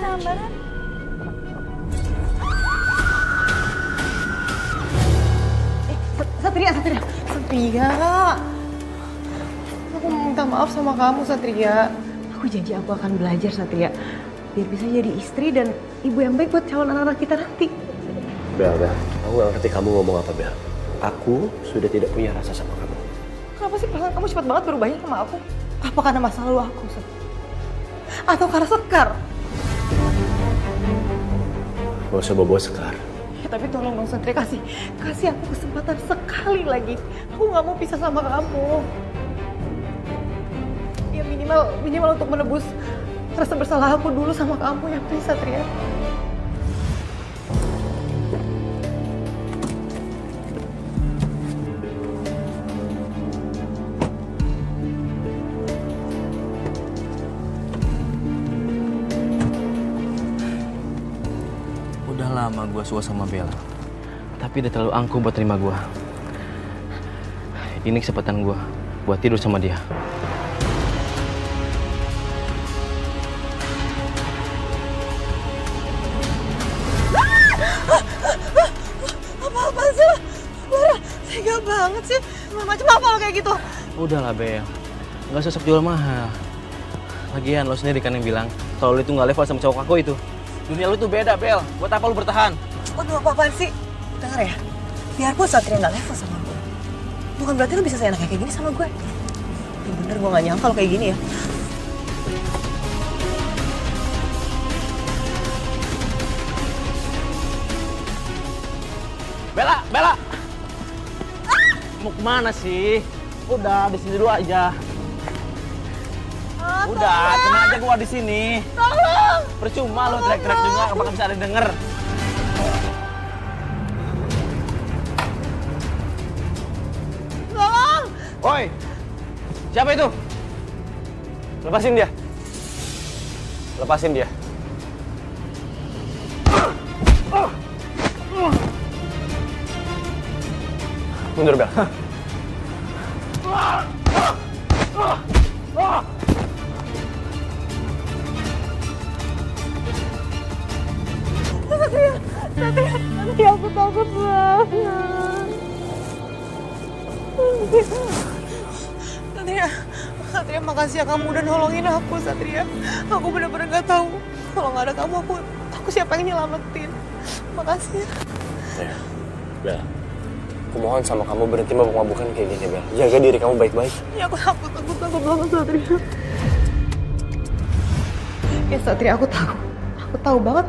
sabaran. Satria. Aku minta maaf sama kamu, Satria. Aku janji aku akan belajar, Satria. Biar bisa jadi istri dan ibu yang baik buat calon anak-anak kita nanti. Bel, aku gak ngerti kamu ngomong apa, Bel. Aku sudah tidak punya rasa sama kamu. Kenapa sih perasaan kamu cepat banget berubahnya sama aku? Apa karena masa lalu aku, atau karena Sekar? Gak usah bawa Sekar. Ya, tapi tolong dong, Satria, kasih aku kesempatan sekali lagi. Aku nggak mau pisah sama kamu. Ya minimal untuk menebus rasa bersalah aku dulu sama kamu ya, please, Satria. Udah lama gue suka sama Bella, tapi dia terlalu angkuh buat terima gue. Ini kesempatan gue buat tidur sama dia. Apa-apaan sih lo? Laura, tega banget sih. Macam apa lo kayak gitu? Udahlah Bel, nggak usah sok jual mahal. Lagian lo sendiri kan yang bilang kalau lo itu nggak level sama cowok aku itu. Dunia lu tuh beda, Bel. Buat apa lu bertahan? Waduh, apa-apaan sih? Dengar ya, biarpun Satria nggak level sama gue, bukan berarti lu bisa seenaknya kayak gini sama gue. Ya bener, gue nggak nyangka lo kayak gini ya. Bella! Mau kemana sih? Udah, di sini dulu aja. Udah, tenang aja gua di sini. Tolong! Percuma lo teriak-teriak juga, gak bakal bisa ada yang denger. Tolong! Woi, siapa itu? Lepasin dia. Lepasin dia. Mundur, Bel. Satria, aku takut banget. Satria, makasih ya kamu udah nolongin aku, Satria. Aku bener-bener gak tahu. Kalau nggak ada kamu, aku siapa yang nyelamatin. Makasih ya. Bel, aku mohon sama kamu berhenti mabuk-mabukan kayak gini, Bel. Jaga diri kamu baik-baik. Ya, aku takut banget, Satria. Ya, Satria, aku tahu banget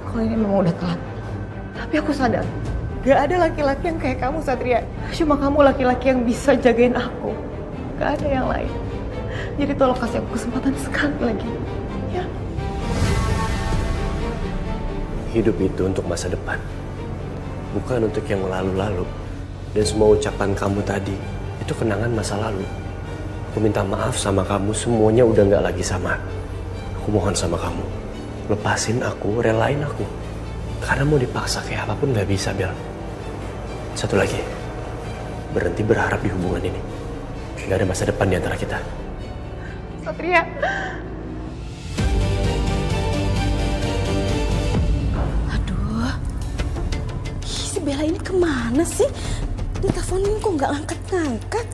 kalau ini memang udah telat. Tapi aku sadar, gak ada laki-laki yang kayak kamu, Satria. Cuma kamu laki-laki yang bisa jagain aku. Gak ada yang lain. Jadi tolong kasih aku kesempatan sekali lagi. Ya. Hidup itu untuk masa depan, bukan untuk yang lalu-lalu. Dan semua ucapan kamu tadi, itu kenangan masa lalu. Aku minta maaf sama kamu, semuanya udah gak lagi sama. Aku mohon sama kamu, lepasin aku, relain aku. Karena mau dipaksa kayak apapun gak bisa, Bel. Satu lagi, berhenti berharap di hubungan ini. Gak ada masa depan di antara kita. Satria. Aduh, si Bella ini kemana sih? Ini teleponin kok nggak ngangkat-ngangkat.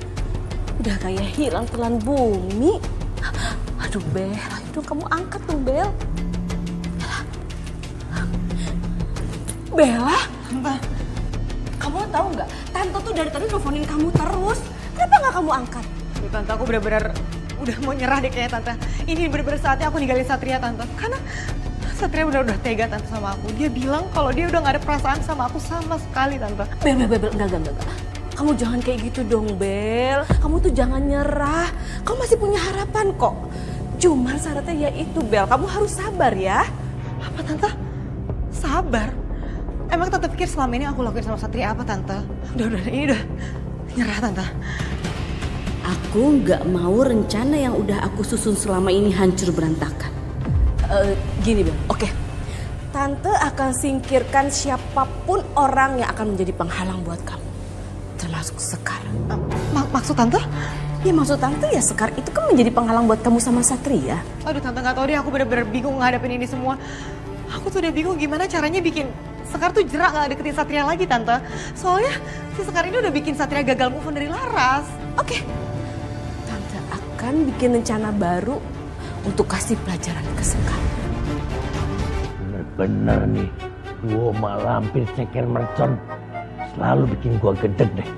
Udah kayak hilang telan bumi. Aduh Bella, itu kamu angkat dong Bel. Bella, Tante, kamu tahu nggak? Tante tuh dari tadi teleponin kamu terus. Kenapa nggak kamu angkat? Tante, aku bener-bener udah mau nyerah deh kayaknya, Tante. Ini bener-bener saatnya aku ninggalin Satria, Tante. Karena Satria udah tega, Tante, sama aku. Dia bilang kalau dia udah gak ada perasaan sama aku sama sekali, Tante. Bel, enggak. Kamu jangan kayak gitu dong, Bel. Kamu tuh jangan nyerah. Kamu masih punya harapan kok. Cuman syaratnya yaitu, Bel, kamu harus sabar ya. Apa, Tante? Sabar? Emang Tante pikir selama ini aku lakuin sama Satria apa, Tante? Udah, ini udah nyerah, Tante. Aku nggak mau rencana yang udah aku susun selama ini hancur berantakan. Gini Bel, oke. Tante akan singkirkan siapapun orang yang akan menjadi penghalang buat kamu. Termasuk Sekar. Maksud Tante? Ya maksud tante ya Sekar itu kan menjadi penghalang buat kamu sama Satria. Aduh tante nggak tahu deh, aku bener-bener bingung ngadepin ini semua. Aku tuh udah bingung gimana caranya bikin Sekar tuh jerak gak deketin Satria lagi tante. Soalnya si Sekar ini udah bikin Satria gagal move on dari Laras. Oke, tante akan bikin rencana baru untuk kasih pelajaran ke Sekar. Bener-bener nih, dua malampir ceker mercon selalu bikin gua gedeg deh.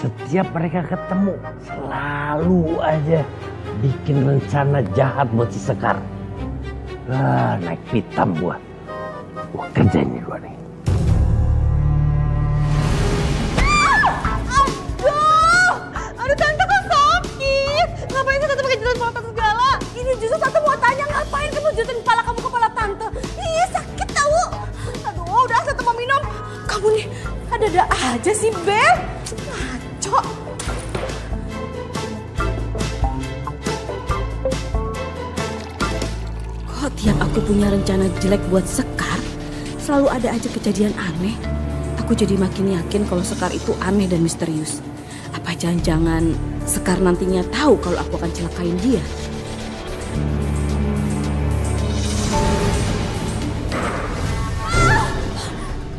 Setiap mereka ketemu selalu aja bikin rencana jahat buat si Sekar. Naik pitam gua kerjain nih gua nih. Aduh tante kok sakit? Ngapain sih tante pakai jilat kepala tante segala? Ini justru tante mau tanya ngapain kamu jutin kepala kamu ke kepala tante? Iya sakit tahu. Aduh udah tante mau minum. Kamu nih ada-ada aja sih Bel. Ngaco. Kok tiap aku punya rencana jelek buat Sekar, selalu ada aja kejadian aneh. Aku jadi makin yakin kalau Sekar itu aneh dan misterius. Apa jangan-jangan Sekar nantinya tahu kalau aku akan celakain dia?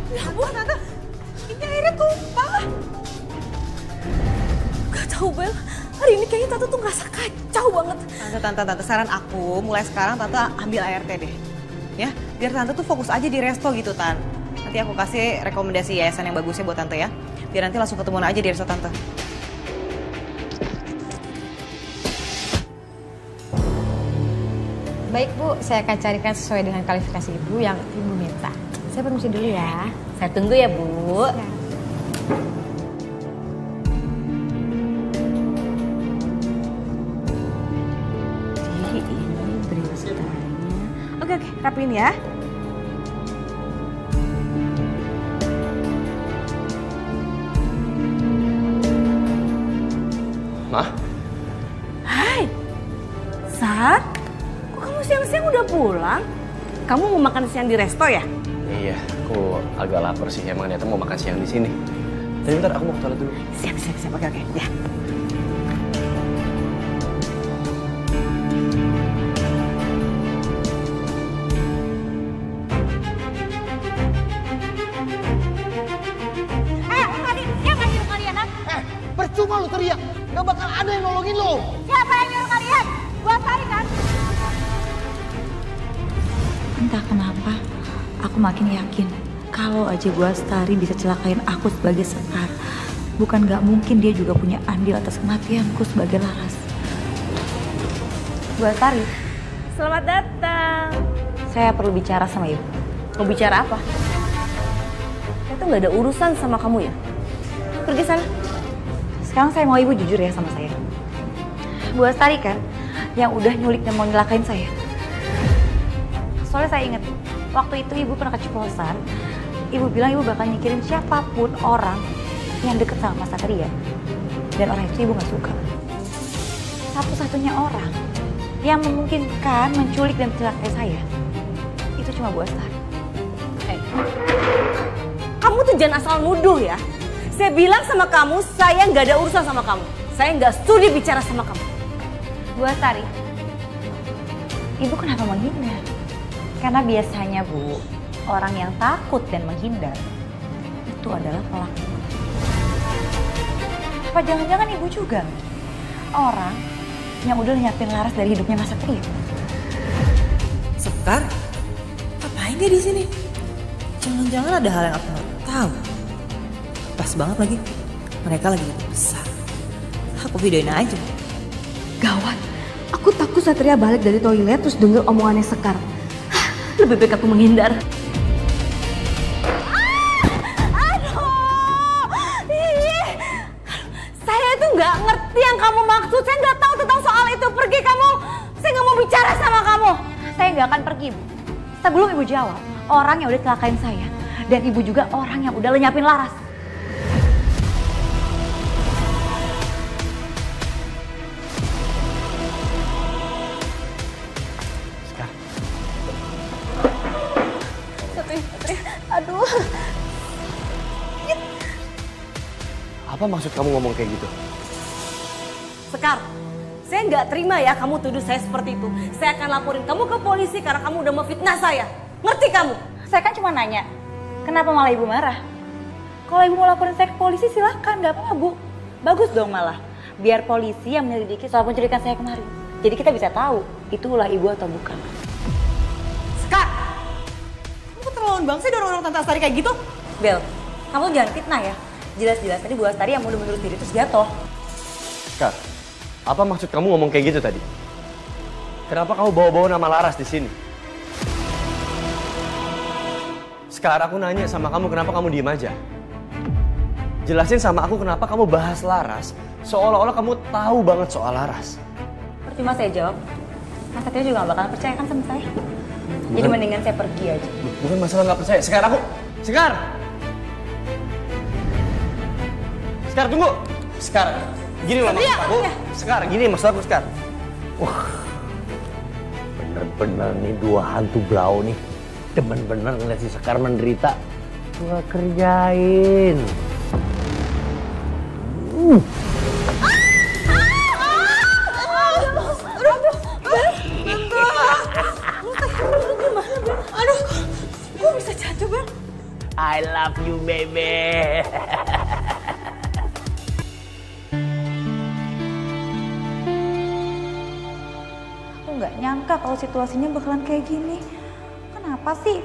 Ya ampun tante, ini airnya tumpah. Gak tahu Bel, hari ini kayaknya tante tuh ngerasa kacau banget. Tante, saran aku mulai sekarang tante ambil ART deh. Ya, biar tante tuh fokus aja di resto gitu Tan. Nanti aku kasih rekomendasi yayasan yang bagusnya buat tante ya. Biar nanti langsung ketemuan aja di resto tante. Baik Bu, saya akan carikan sesuai dengan kualifikasi Ibu yang Ibu minta. Saya permisi dulu ya. Saya tunggu ya Bu. Jadi ini beritanya. Oke, rapiin ya. Mah? Hai, Sat. Kok kamu siang-siang udah pulang? Kamu mau makan siang di resto ya? Iya, aku agak lapar sih. Emang ternyata mau makan siang di sini. Tapi bentar, aku mau ke toilet dulu. Siap. Oke. Ya. Percuma lu teriak, gak bakal ada yang nolongin lo. Siapa yang nyuruh kalian? Gua Sari kan? Entah kenapa, aku makin yakin kalau aja Bu Astari bisa celakain aku sebagai Sekar, bukan gak mungkin dia juga punya andil atas kematianku sebagai Laras. Bu Astari, Selamat datang. saya perlu bicara sama Ibu. Mau bicara apa? Saya tuh nggak ada urusan sama kamu ya. Pergi sana. Sekarang saya mau Ibu jujur ya sama saya. Bu Astari kan yang udah nyulik dan mau nyelakain saya. Soalnya saya ingat, waktu itu Ibu pernah keceplosan. Ibu bilang Ibu bakal nyikirin siapapun orang yang deket sama Mas Satria. Dan orang itu Ibu gak suka. Satu-satunya orang yang memungkinkan menculik dan mencelakai saya, itu cuma Bu Astari. Kamu tuh jangan asal nuduh ya. Saya bilang sama kamu, saya nggak ada urusan sama kamu. Saya nggak studi bicara sama kamu. Bu Astari, Ibu kenapa menghindar? Karena biasanya Bu, orang yang takut dan menghindar itu adalah pelaku. Apa jangan-jangan Ibu juga orang yang udah nyiapin Laras dari hidupnya Mas Satria? Sekar? Ngapain dia di sini? Jangan-jangan ada hal yang aku nggak tahu. Pas banget lagi, mereka lagi besar. Aku videoin aja. Gawat, aku takut Satria balik dari toilet terus denger omongannya Sekar. Lebih baik aku menghindar. Saya itu nggak ngerti yang kamu maksud. Saya nggak tahu tentang soal itu. Pergi kamu. Saya nggak mau bicara sama kamu. Saya nggak akan pergi, Bu. Sebelum Ibu jawab, orang yang udah celakain saya dan Ibu juga orang yang udah lenyapin Laras. Aduh. Apa maksud kamu ngomong kayak gitu? Sekar, Saya nggak terima ya kamu tuduh saya seperti itu. Saya akan laporin kamu ke polisi karena kamu udah memfitnah saya. Ngerti kamu? Saya kan cuma nanya, kenapa malah ibu marah? Kalau ibu mau laporin saya ke polisi silahkan, nggak apa-apa bu. Bagus dong malah. Biar polisi yang menyelidiki soal penculikan saya kemarin. Jadi kita bisa tahu itu ulah ibu atau bukan. Sekar! Kamu keterlaluan banget sih dorong-dorong Tante Astari kayak gitu? Bel, kamu jangan fitnah ya. Jelas-jelas tadi Bu Astari yang mau menurut diri terus jatuh. Sekar, apa maksud kamu ngomong kayak gitu tadi? Kenapa kamu bawa-bawa nama Laras di sini? Sekarang aku nanya sama kamu, kenapa kamu diem aja? Jelasin sama aku kenapa kamu bahas Laras, seolah-olah kamu tahu banget soal Laras. Percuma saya jawab, Mas Satria juga gak bakalan percaya kan sama saya. Jadi mendingan saya pergi aja. Bukan masalah nggak percaya. Sekar, tunggu. Sekar, gini loh maksud aku. Sekar, gini maksud aku, Sekar. Wah, bener-bener nih dua hantu blau nih. Demen bener ngeliat si Sekar menderita. Gua kerjain. Aduh, kok bisa jatuh, Bang? I love you, baby. Aku nggak nyangka kalau situasinya bakalan kayak gini. Kenapa sih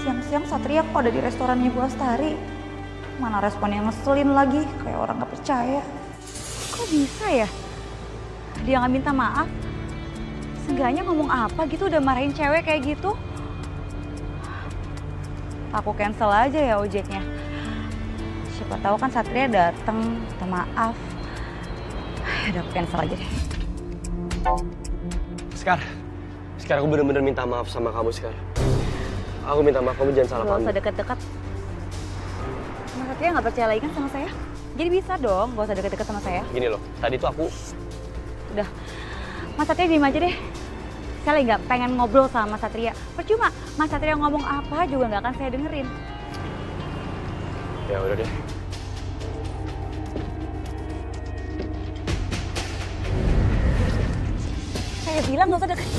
siang-siang Satria kok ada di restorannya Bu Astari? Mana responnya ngeselin lagi, kayak orang nggak percaya. Kok bisa ya? Dia nggak minta maaf. Seenggaknya ngomong apa gitu udah marahin cewek kayak gitu. Aku cancel aja ya ojeknya. Siapa tahu kan Satria dateng, minta maaf. Ya udah aku cancel aja deh. Sekar, aku bener-bener minta maaf sama kamu, Sekar. Aku minta maaf, kamu jangan salah paham. Gak usah deket-deket. Mas Satria nggak percaya lagi kan sama saya? Jadi bisa dong, gak usah deket-deket sama saya. Gini loh, tadi tuh aku... Udah, Mas Satria diem aja deh. Saya lagi nggak pengen ngobrol sama Mas Satria. Percuma, Mas Satria ngomong apa juga nggak akan saya dengerin. Ya udah deh. Saya bilang nggak usah deket.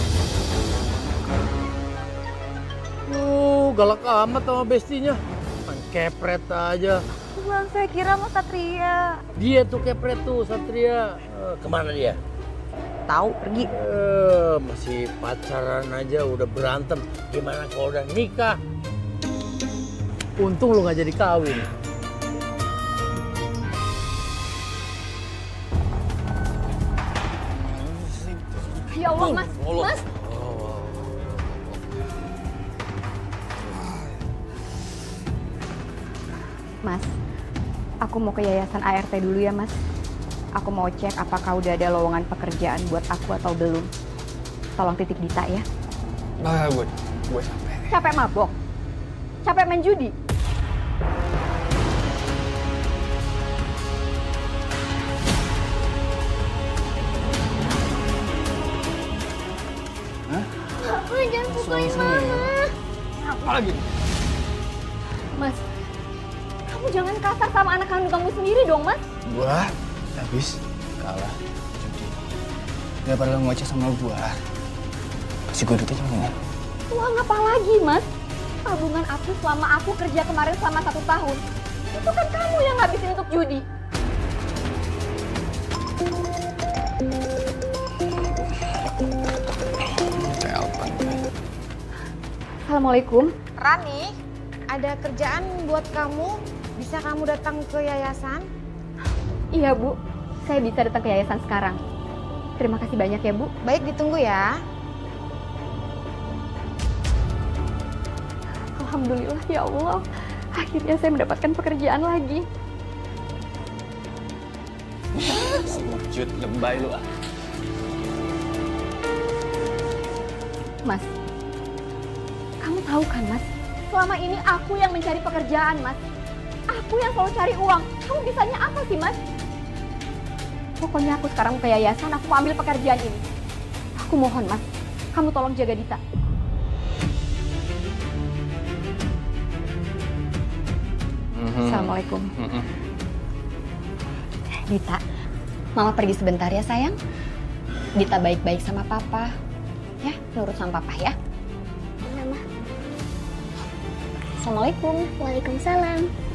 Galak amat sama bestinya. Kepret aja. Bang, saya kira Mas Satria. Dia tuh kepret tuh, Satria. Kemana dia? Tahu pergi. Masih pacaran aja udah berantem. Gimana kalau udah nikah? Untung lu gak jadi kawin. Ya Allah, Mas. Mas. Mas, aku mau ke yayasan ART dulu ya, Mas. Aku mau cek apakah udah ada lowongan pekerjaan buat aku atau belum. Tolong titik Dita ya. Nah, gue capek. Capek mabok? Capek main judi? Papa, jangan pukulin Mama. Apa lagi? Mas, kamu jangan kasar sama anak kandung kamu sendiri dong, Mas. Gua habis kalah judi. Daripada lo ngoceh sama gua, kasih gua duitnya cuma. Uang apa lagi, Mas? Tabungan aku selama aku kerja kemarin selama 1 tahun. Itu kan kamu yang ngabisin untuk judi. Assalamualaikum. Rani, ada kerjaan buat kamu. Bisa kamu datang ke yayasan? Iya, Bu. Saya bisa datang ke yayasan sekarang. Terima kasih banyak ya, Bu. Baik, ditunggu ya. Alhamdulillah, ya Allah. Akhirnya saya mendapatkan pekerjaan lagi. Wujud lebay lu ah. Mas, kamu tahu kan, Mas? Selama ini aku yang mencari pekerjaan, Mas. Aku yang selalu cari uang. Kamu bisanya apa sih, Mas? Pokoknya aku sekarang ke yayasan, aku mau ambil pekerjaan ini. Aku mohon, Mas. Kamu tolong jaga Dita. Assalamualaikum. Dita, Mama pergi sebentar ya, sayang. Dita baik-baik sama papa. Ya, nurut sama papa ya. Iya, Ma. Assalamualaikum. Waalaikumsalam.